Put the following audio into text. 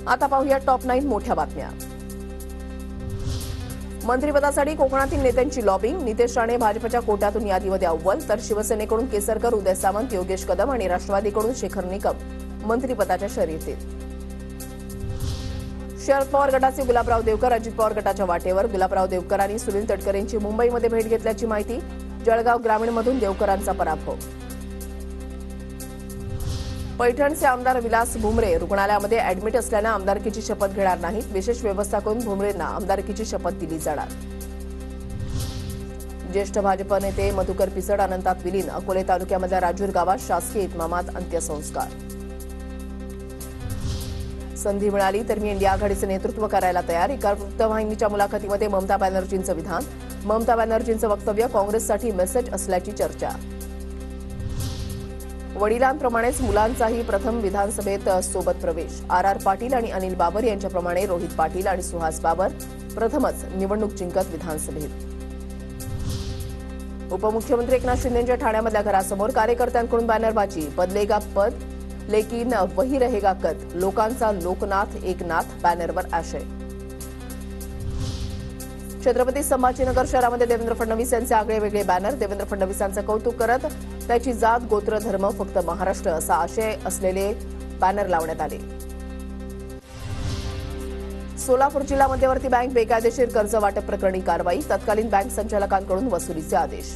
आता पाहूया टॉप 9 मोठ्या बातम्या। मंत्रिपदासाठी कोकणातील नेत्यांची लॉबिंग। नितेश राणे भाजपच्या कोट्यातून यादीमध्ये अव्वल, तर शिवसेनेकडून केसरकर, उदय सामंत, योगेश कदम आणि राष्ट्रवादीकडून शेखर निकम मंत्रिपदाच्या शर्यतीत। शरद पवार गटाचे गुलाबराव देवकर अजित पवार गटाच्या वाटेवर। गुलाबराव देवकर आणि सुनील तटकरेंची मुंबईमध्ये भेट घेतल्याची माहिती। जळगाव ग्रामीणमधून देवकरांचा पराभव। पैठणचे आमदार विलास भुमरे रुग्णालयामध्ये अॅडमिट असल्यानं आमदारकीची शपथ घेणार नाहीत। विशेष व्यवस्था करून भुमरेंना आमदारकीची शपथ दिली जाणार। ज्येष्ठ भाजप नेते मधुकर पिचड अनंतात विलीन। अकोले तालुक्यामधल्या राजूर गावात शासकीय इतमामात अंत्यसंस्कार। संधी मिळाली तर मी इंडिया आघाडीचं नेतृत्व करायला तयार। एका वृत्तवाहिनीच्या मुलाखतीमध्ये ममता बॅनर्जींचं विधान। ममता बॅनर्जींचं वक्तव्य काँग्रेससाठी मेसेज असल्याची चर्चा। वडिलांप्रमाणेच मुलांचाही प्रथम विधानसभेत सोबत प्रवेश। आर पाटील आणि अनिल बाबर यांच्याप्रमाणे रोहित पाटील आणि सुहास बाबर प्रथमच निवडणूक जिंकत विधानसभेत। उपमुख्यमंत्री एकनाथ शिंदेंच्या ठाण्यामधल्या घरासमोर कार्यकर्त्यांकडून बॅनरबाजी। बदलेगा पद लेकिन वही रहेगा कद, लोकांचा लोकनाथ एकनाथ बॅनरवर आशय। छत्रपती संभाजीनगर शहरामध्ये देवेंद्र फडणवीस यांचे आगळेवेगळे बॅनर। देवेंद्र फडणवीसांचं कौतुक करत त्याची जात गोत्र धर्म फक्त महाराष्ट्र असा आशय असलेले बॅनर लावण्यात आले। सोलापूर जिल्हा मध्यवर्ती बँक बेकायदेशीर कर्ज वाटप प्रकरणी कारवाई। तत्कालीन बँक संचालकांकडून वसुलीचे आदेश।